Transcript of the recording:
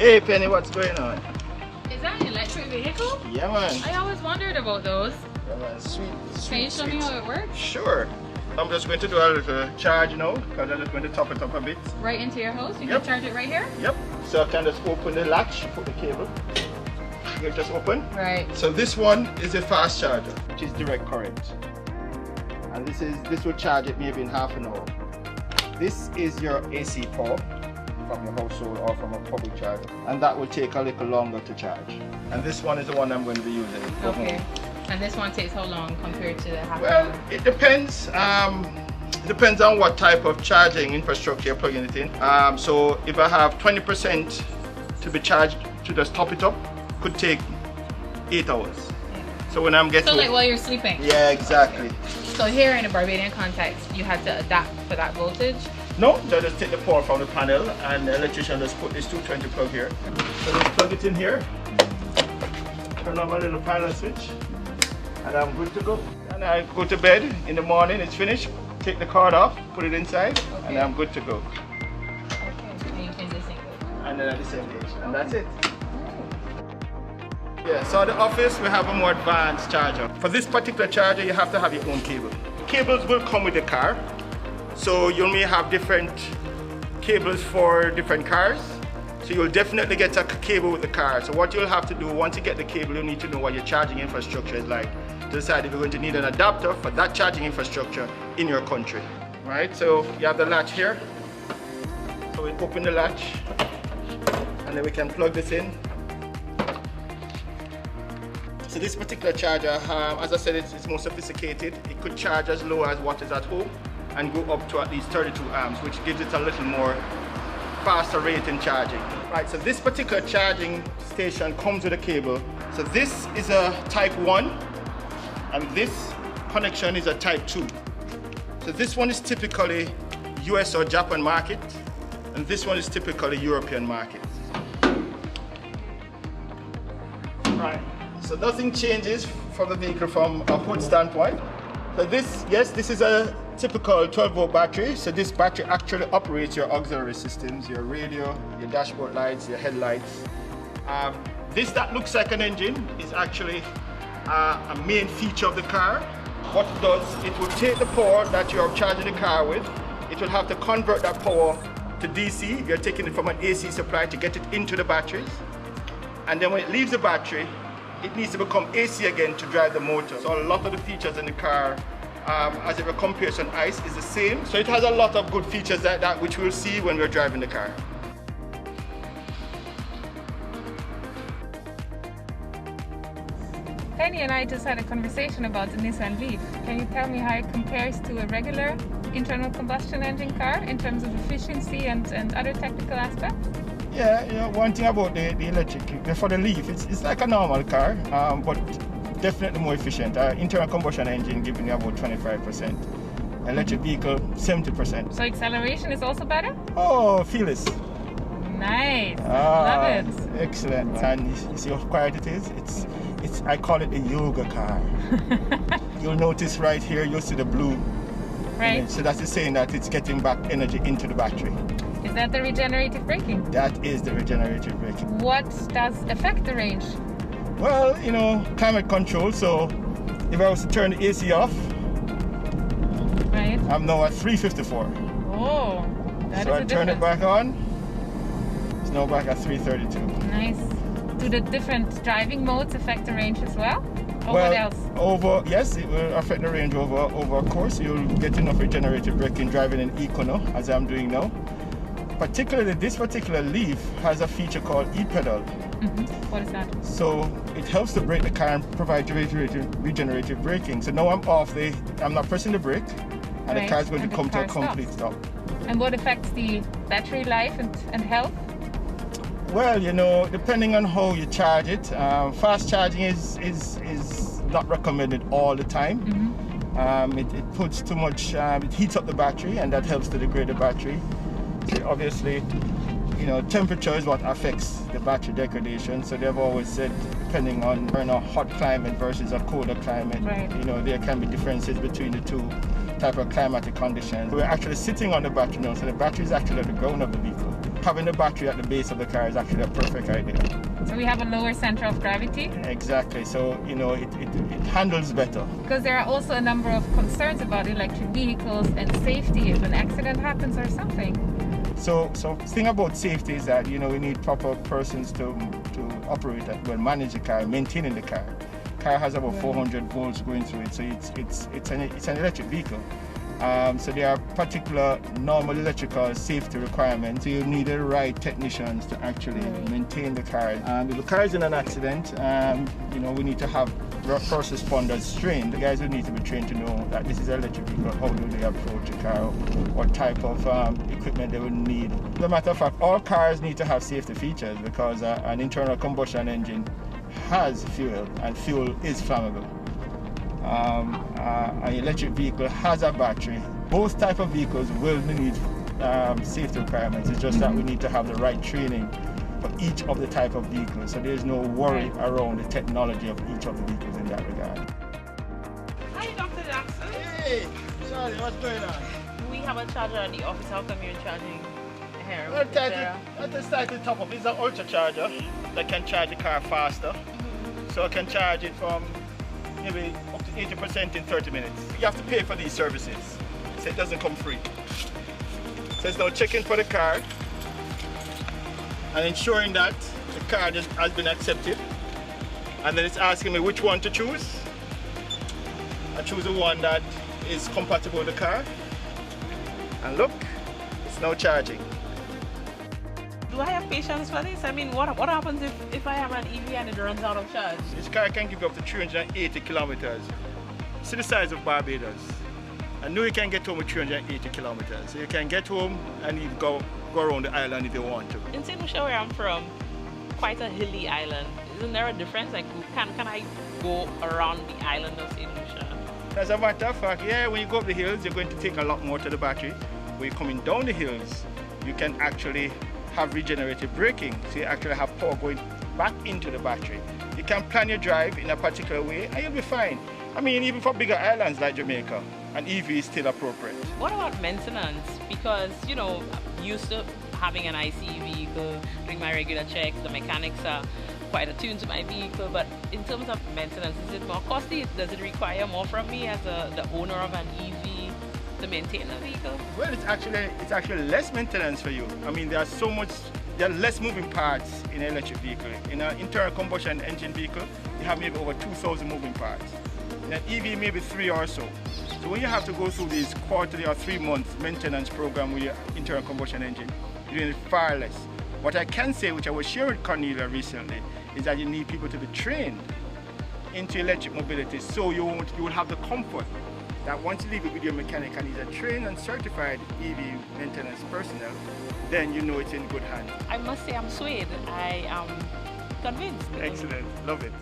Hey Penny, what's going on? Is that an electric vehicle? Yeah man. I always wondered about those. Yeah man, sweet. Can you show me how it works? Sure. I'm just going to do a little charge now, because I'm just going to top it up a bit. Right into your house? You Yep. can charge it right here? Yep. So I can just open the latch, put the cable. You just open. Right. So this one is a fast charger, which is direct current. And this will charge it maybe in half an hour. This is your AC power from your household or from a public charger. And that will take a little longer to charge. And this one is the one I'm going to be using. Okay. And this one takes how long compared to the half Well, hour? it depends. It depends on what type of charging infrastructure you're plugging it in. So if I have 20% to be charged to just top it up, could take 8 hours. Yeah. So when I'm getting... So like while you're sleeping? Yeah, exactly. So here in a Barbadian context, you had to adapt for that voltage? No, they just take the power from the panel and the electrician just put this 220 plug here. So just plug it in here, turn on my little panel switch, and I'm good to go. And I go to bed in the morning, it's finished, take the card off, put it inside, and I'm good to go. Okay, and you can disengage. And then I disengage, and that's it. Yeah, so at the office we have a more advanced charger. For this particular charger you have to have your own cable. Cables will come with the car, so you may have different cables for different cars. So you'll definitely get a cable with the car. So what you'll have to do, once you get the cable, you need to know what your charging infrastructure is like to decide if you're going to need an adapter for that charging infrastructure in your country. Right, so you have the latch here. So we open the latch and then we can plug this in. So this particular charger, as I said, it's more sophisticated. It could charge as low as what is at home and go up to at least 32 amps, which gives it a little more faster rate in charging. Right, so this particular charging station comes with a cable. So this is a type 1 and this connection is a type 2. So this one is typically US or Japan market and this one is typically European market. Right. So nothing changes from the vehicle from a hood standpoint. So this, yes, this is a typical 12-volt battery. So this battery actually operates your auxiliary systems, your radio, your dashboard lights, your headlights. This that looks like an engine is actually a main feature of the car. What it does, it will take the power that you're charging the car with. It will have to convert that power to DC. You're taking it from an AC supply to get it into the batteries. And then when it leaves the battery, it needs to become AC again to drive the motor. So a lot of the features in the car, as it compares on ICE, is the same. So it has a lot of good features like that, which we'll see when we're driving the car. Penny and I just had a conversation about the Nissan Leaf. Can you tell me how it compares to a regular internal combustion engine car in terms of efficiency and other technical aspects? Yeah, you know, one thing about the electric, for the Leaf, it's like a normal car, but definitely more efficient. Internal combustion engine giving you about 25%. Electric vehicle, 70%. So acceleration is also better? Oh, fearless. Nice, love it. Excellent, and you see how quiet it is? It's I call it a yoga car. You'll notice right here, you'll see the blue. Right. So that's saying that it's getting back energy into the battery. Is that the regenerative braking? That is the regenerative braking. What does affect the range? Well, you know, climate control, so if I was to turn the AC off, Right. I'm now at 354. Oh, that So is I a turn it difference. back on, it's now back at 332. Nice. Do the different driving modes affect the range as well? Or Well, what else? yes, it will affect the range over a course. You'll get enough regenerative braking driving in econo, as I'm doing now. Particularly, this particular Leaf has a feature called e-pedal. What is that? So it helps to brake the car and provide regenerative braking. So now I'm not pressing the brake, and the Right, car is going and to the come to a car complete stop. And what affects the battery life and health? Well, you know, depending on how you charge it, fast charging is not recommended all the time. It puts too much, it heats up the battery, and that helps to degrade the battery. So obviously, you know, temperature is what affects the battery degradation. So they've always said, depending on a hot climate versus a colder climate, Right. you know, there can be differences between the two type of climatic conditions. We're actually sitting on the battery now, so the battery is actually at the ground of the vehicle. having the battery at the base of the car is actually a perfect idea. So we have a lower center of gravity? Exactly, so you know it handles better. Because there are also a number of concerns about electric vehicles and safety if an accident happens or something. So thing about safety is that, you know, we need proper persons to operate it, well, manage the car, maintaining the car. Car has about 400 volts going through it, so it's an electric vehicle. So there are particular normal electrical safety requirements. So you need the right technicians to actually maintain the car. If the car is in an accident, you know, we need to have first responders trained. The guys will need to be trained to know that this is an electric vehicle. How do they approach a car? What type of equipment they will need. As a matter of fact, all cars need to have safety features because an internal combustion engine has fuel, and fuel is flammable. An electric vehicle has a battery. Both type of vehicles will need safety requirements. It's just that we need to have the right training for each of the type of vehicles. So there's no worry around the technology of each of the vehicles in that regard. Hi, Dr. Jackson. Hey, Charlie, what's going on? We have a charger at the office. How come you're charging here? Well, at the start to top up, it's an ultra charger that can charge the car faster. So I can charge it from maybe up to 80% in 30 minutes. You have to pay for these services, so it doesn't come free. So it's now checking for the car and ensuring that the car just has been accepted. And then it's asking me which one to choose. I choose the one that is compatible with the car. And look, it's now charging. Do I have patience for this? I mean, what happens if I have an EV and it runs out of charge? This car can give you up to 380 kilometers. See the size of Barbados. I know you can get home with 380 kilometers. So you can get home and you go around the island if you want to. In St. Lucia, where I'm from, quite a hilly island. Isn't there a difference? Like, can I go around the island of St. Lucia? As a matter of fact, yeah, when you go up the hills, you're going to take a lot more to the battery. When you're coming down the hills, you can actually have regenerative braking, so you actually have power going back into the battery. You can plan your drive in a particular way and you'll be fine. I mean, even for bigger islands like Jamaica, an EV is still appropriate. What about maintenance? Because, you know, I'm used to having an ICE vehicle, doing my regular checks, the mechanics are quite attuned to my vehicle, but in terms of maintenance, is it more costly? Does it require more from me as the owner of an EV to maintain the vehicle? Well, it's actually less maintenance for you. I mean, there are less moving parts in an electric vehicle. In an internal combustion engine vehicle, you have maybe over 2,000 moving parts. In an EV, maybe 3 or so. So when you have to go through this quarterly or 3-month maintenance program with your internal combustion engine, you're doing it far less. What I can say, which I was sharing with Cornelia recently, is that you need people to be trained into electric mobility, so you will have the comfort that once you leave it with your mechanic and he's a trained and certified EV maintenance personnel, then you know it's in good hands. I must say I'm swayed. I am convinced. Excellent. Love it.